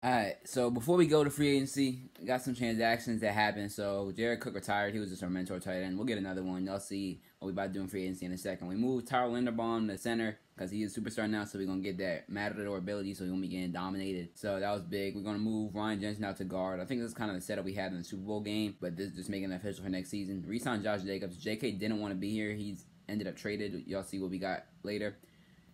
Alright, so before we go to free agency, we got some transactions that happened. So Jared Cook retired. He was just our mentor tight end. We'll get another one. Y'all see what we about to do in free agency in a second. We moved Tyler Linderbaum to center because he is a superstar now, so we're going to get that matador ability, so he's going to be getting dominated. So that was big. We're going to move Ryan Jensen out to guard. I think this is kind of the setup we had in the Super Bowl game, but this is just making it official for next season. Re-signed Josh Jacobs. JK didn't want to be here. He's ended up traded. Y'all see what we got later.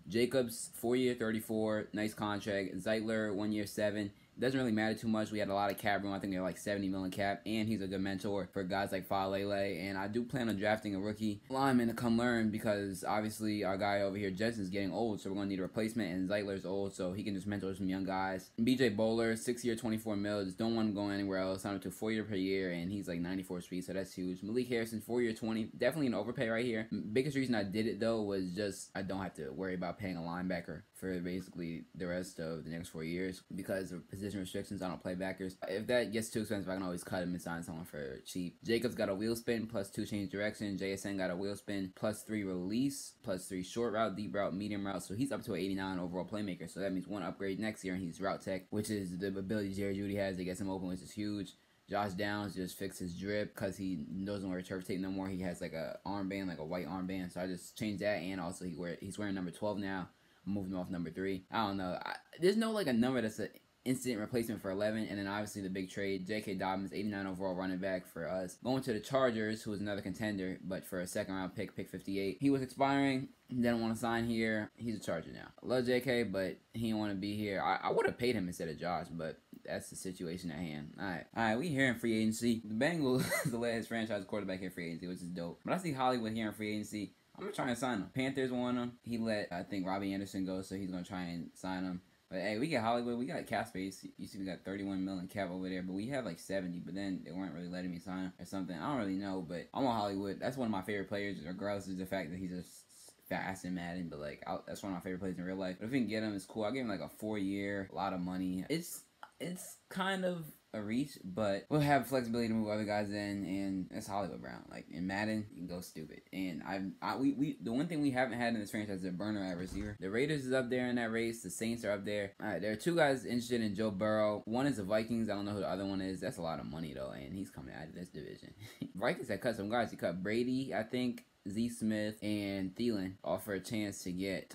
Jacobs, 4-year, 34, nice contract. Zeitler, 1 year, 7. Doesn't really matter too much. We had a lot of cap room. I think they're like 70 million cap, and he's a good mentor for guys like Falele. And I do plan on drafting a rookie lineman to come learn because obviously our guy over here, Jensen's getting old, so we're gonna need a replacement. And Zeitler's old, so he can just mentor some young guys. BJ Bowler, 6-year, 24 mil. Just don't want him going anywhere else. Signed him to 4 year per year, and he's like 94 speed, so that's huge. Malik Harrison, 4-year, 20. Definitely an overpay right here. Biggest reason I did it though was just I don't have to worry about paying a linebacker for basically the rest of the next 4 years because of position restrictions. I don't play backers. If that gets too expensive, I can always cut him and sign someone for cheap. Jacobs got a wheel spin plus 2 change direction. JSN got a wheel spin plus 3 release plus 3 short route, deep route, medium route. So he's up to an 89 overall playmaker. So that means 1 upgrade next year, and he's route tech, which is the ability Jerry Jeudy has to get him open, which is huge. Josh Downs just fixed his drip because he doesn't wear turf tape no more. He has like a armband, like a white armband. So I just changed that, and also he's wearing number 12 now. I'm moving off number 3. I don't know. There's no like a number that's an instant replacement for 11, and then obviously the big trade, J.K. Dobbins, 89 overall running back for us. Going to the Chargers, who is another contender, but for a second round pick 58. He was expiring, didn't want to sign here. He's a Charger now. I love J.K., but he didn't want to be here. I would have paid him instead of Josh, but that's the situation at hand. Alright, we here in free agency. The Bengals the last franchise quarterback here in free agency, which is dope. But I see Hollywood here in free agency. I'm gonna try and sign him. Panthers want him. He let, I think, Robbie Anderson go, so he's gonna try and sign him. But hey, we got Hollywood. We got cap space. You see we got 31 million cap over there, but we have like 70, but then they weren't really letting me sign or something. I don't really know, but I'm on Hollywood. That's one of my favorite players, regardless of the fact that he's just fast and Madden, but like that's one of my favorite players in real life. But if we can get him, it's cool. I'll give him like a 4-year, a lot of money. It's kind of a reach, but we'll have flexibility to move other guys in, and it's Hollywood Brown. Like in Madden, you can go stupid. And we the one thing we haven't had in this franchise is a burner at receiver. The Raiders is up there in that race. The Saints are up there. All right, there are 2 guys interested in Joe Burrow. One is the Vikings. I don't know who the other one is. That's a lot of money though, and he's coming out of this division. Vikings had cut some guys. He cut Brady, I think, Z Smith, and Thielen offer a chance to get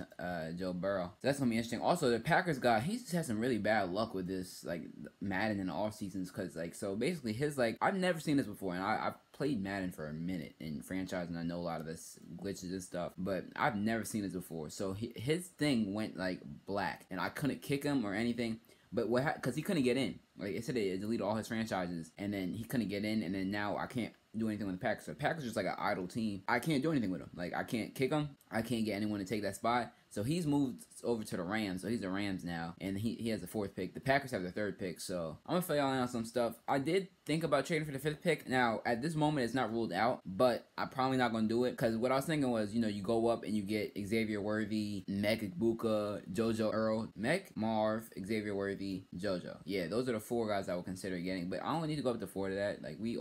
Joe Burrow. So that's going to be interesting. Also, the Packers guy, he just had some really bad luck with this, like, Madden in the off seasons, because, like, so basically his, like, I've never seen this before, and I've played Madden for a minute in franchise, and I know a lot of this glitches and stuff, but I've never seen this before. So his thing went, like, black, and I couldn't kick him or anything. But because he couldn't get in. Like, it said it deleted all his franchises, and then he couldn't get in, and then now I can't do anything with the Packers. So the Packers are just like an idle team. I can't do anything with him. Like, I can't kick him. I can't get anyone to take that spot. So he's moved over to the Rams. So he's the Rams now, and he has the 4th pick. The Packers have the 3rd pick. So I'm gonna fill y'all in on some stuff. I did think about trading for the 5th pick. Now at this moment, it's not ruled out, but I'm probably not gonna do it because what I was thinking was, you know, you go up and you get Xavier Worthy, Mek Igbuka, JoJo Earl, Marv, Xavier Worthy, JoJo. Yeah, those are the 4 guys I would consider getting. But I only need to go up to 4 to that. Like we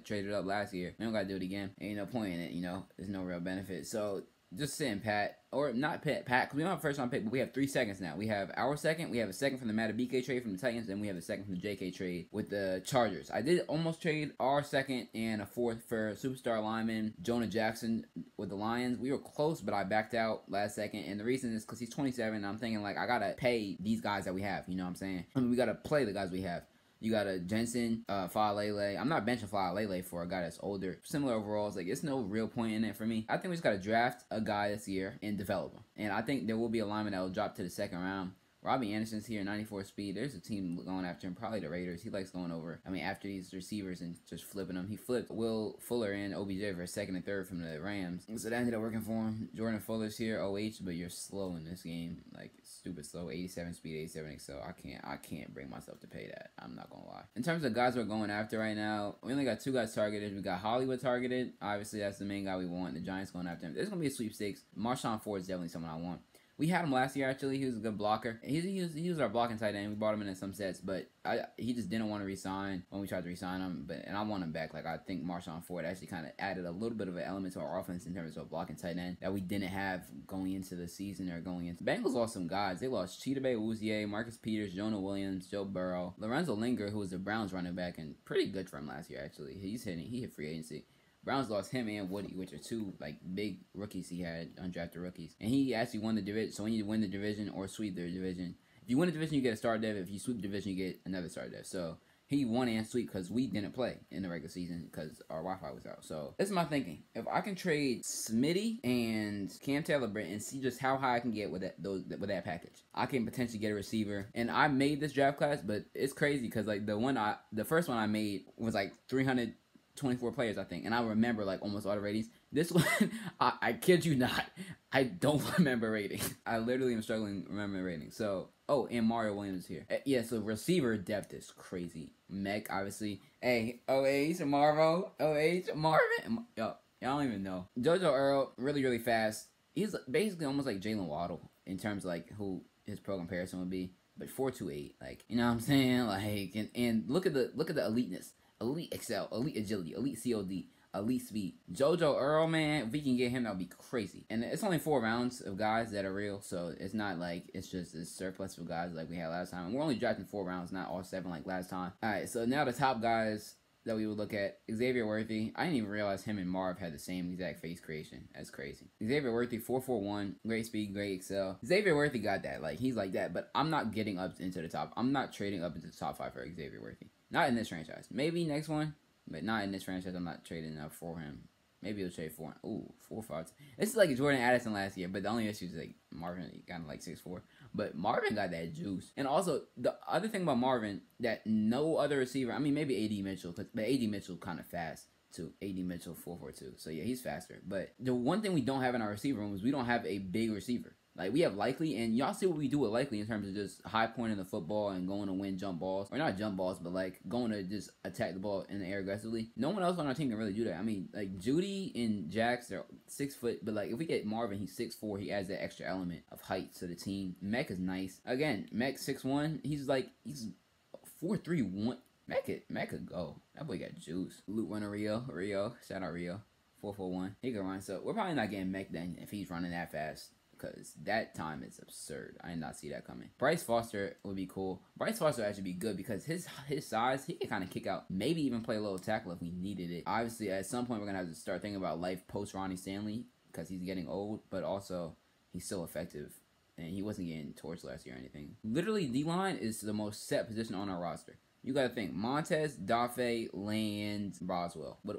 traded up last year. We don't gotta do it again. Ain't no point in it. You know, there's no real benefit. So just sitting pat, or not pat, because we don't have a first round pick, but we have 3 seconds now. We have our second, we have a second from the Matabike trade from the Titans, and we have a second from the JK trade with the Chargers. I did almost trade our second and a 4th for superstar lineman Jonah Jackson with the Lions. We were close, but I backed out last second, and the reason is because he's 27, and I'm thinking, like, I gotta pay these guys that we have, you know what I'm saying? I mean, we gotta play the guys we have. You got a Jensen, Falele. I'm not benching Falele for a guy that's older. Similar overalls. Like, it's no real point in it for me. I think we just got to draft a guy this year and develop him. And I think there will be a lineman that will drop to the 2nd round. Robbie Anderson's here, 94 speed. There's a team going after him, probably the Raiders. He likes going over, after these receivers and just flipping them. He flipped Will Fuller and OBJ for a 2nd and 3rd from the Rams. So that ended up working for him. Jordan Fuller's here, OH, but you're slow in this game. Like, stupid slow. 87 speed, 87 excel. I can't bring myself to pay that. I'm not going to lie. In terms of guys we're going after right now, we only got 2 guys targeted. We got Hollywood targeted. Obviously, that's the main guy we want. The Giants going after him. There's going to be a sweepstakes. Marshawn Ford is definitely someone I want. We had him last year, actually. He was a good blocker. He was our blocking tight end. We brought him in some sets, but he just didn't want to resign when we tried to resign him. And I want him back. Like, I think Marshawn Ford actually kind of added a little bit of an element to our offense in terms of a blocking tight end that we didn't have going into the season or going into. Bengals lost some guys. They lost Chidobe Awuzie, Marcus Peters, Jonah Williams, Joe Burrow, Lorenzo Linger, who was the Browns running back and pretty good for him last year, actually. He hit free agency. Browns lost him and Woody, which are two like big rookies he had, undrafted rookies. And he actually won the division. So when you win the division or sweep the division, if you win the division, you get a star dev. If you sweep the division, you get another star dev. So he won and sweep because we didn't play in the regular season because our Wi-Fi was out. So this is my thinking. If I can trade Smitty and Cam Taylor-Britt and see just how high I can get with that package, I can potentially get a receiver. And I made this draft class, but it's crazy because like the first one I made was like 324 players, I think, and I remember like almost all the ratings. This one, I kid you not, I don't remember rating. I literally am struggling remembering rating. So, oh, and Mario Williams is here. Yeah, so receiver depth is crazy. Mech, obviously. Hey, OH, Marvo, OH, Marvin. Yo, y'all don't even know. JoJo Earl, really, really fast. He's basically almost like Jalen Waddle in terms of like who his pro comparison would be. But 4.28, like, you know what I'm saying? Like, and look at the eliteness. Elite Excel, Elite Agility, Elite COD, Elite Speed. JoJo Earl, man, if we can get him, that would be crazy. And it's only 4 rounds of guys that are real, so it's not like it's just a surplus of guys like we had last time. And we're only drafting 4 rounds, not all 7 like last time. Alright, so now the top guys that we would look at. Xavier Worthy. I didn't even realize him and Marv had the same exact face creation. That's crazy. Xavier Worthy, 4.41. Great speed, great excel. Xavier Worthy got that. Like, he's like that. But I'm not getting up into the top. I'm not trading up into the top 5 for Xavier Worthy. Not in this franchise. Maybe next one. But not in this franchise. I'm not trading up for him. Maybe he'll trade for him. Ooh, 4.5. This is like Jordan Addison last year. But the only issue is like Marvin kind of like 6'4". But Marvin got that juice. And also, the other thing about Marvin that no other receiver, I mean, maybe A.D. Mitchell, but A.D. Mitchell kind of fast too. A.D. Mitchell, 4.42. So, yeah, he's faster. But the one thing we don't have in our receiver room is we don't have a big receiver. Like, we have Likely, and y'all see what we do with Likely in terms of just high pointing the football and going to win jump balls. Or not jump balls, but, like, going to just attack the ball in the air aggressively. No one else on our team can really do that. I mean, like, Judy and Jax, they're 6 foot, but, like, if we get Marvin, he's 6'4", he adds that extra element of height to the team. Mech is nice. Again, Mech 6'1", he's 4.31. Mech could go. That boy got juice. Loot runner Rio. Shout out Rio. 4.41. He can run. So, we're probably not getting Mech then if he's running that fast. Because that time is absurd. I did not see that coming. Bryce Foster would be cool. Bryce Foster would actually be good because his size, he can kind of kick out. Maybe even play a little tackle if we needed it. Obviously, at some point, we're going to have to start thinking about life post Ronnie Stanley because he's getting old, but also he's still effective. And he wasn't getting torched last year or anything. Literally, D-line is the most set position on our roster. You got to think. Montez, Dafe, Land, Roswell. What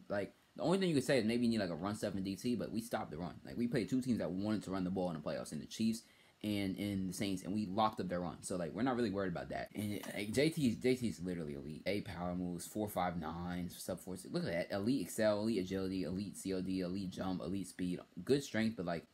like... The only thing you could say is maybe you need like a run stuff in DT, but we stopped the run. Like, we played 2 teams that wanted to run the ball in the playoffs, in the Chiefs and in the Saints, and we locked up their run. So, like, we're not really worried about that. And like, JT's literally elite. 8 power moves, 4.59, sub 4. Look at that. Elite excel, elite agility, elite COD, elite jump, elite speed. Good strength, but like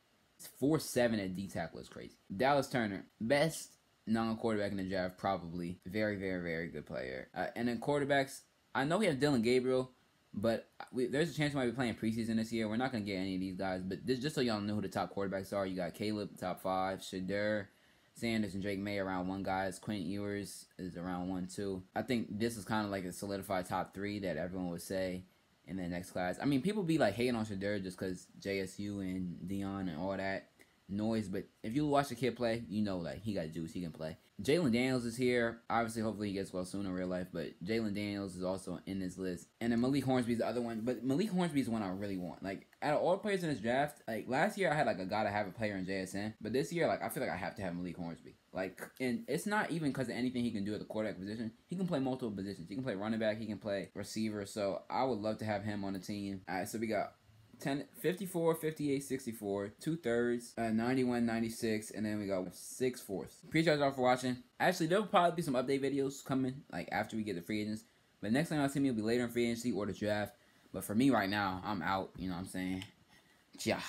4.7 at D tackle is crazy. Dallas Turner, best non-quarterback in the draft, probably. Very, very, very good player. And then quarterbacks, I know we have Dylan Gabriel, but there's a chance we might be playing preseason this year. We're not going to get any of these guys. But just so y'all know who the top quarterbacks are, you got Caleb, top 5. Shadur Sanders and Drake May around 1 guys. Quentin Ewers is around 1, 2. I think this is kind of like a solidified top 3 that everyone would say in the next class. I mean, people be like hating on Shadur just because JSU and Dion and all that noise. But if you watch the kid play, you know, like, he got juice. He can play. Jalen Daniels is here. Obviously, hopefully he gets well soon in real life, but Jalen Daniels is also in this list. And then Malik Hornsby's the other one, but Malik Hornsby's the one I really want. Like, out of all the players in this draft, like, last year I had, like, a gotta have a player in JSN, but this year, like, I feel like I have to have Malik Hornsby. Like, and it's not even because of anything he can do at the quarterback position. He can play multiple positions. He can play running back. He can play receiver, so I would love to have him on the team. All right, so we got 54, 58, 64, 2/3, 91, 96, and then we got 6/4. Appreciate y'all for watching. Actually, there'll probably be some update videos coming, like, after we get the free agents. But next time y'all see me will be later in free agency or the draft. But for me right now, I'm out. You know what I'm saying? Yeah.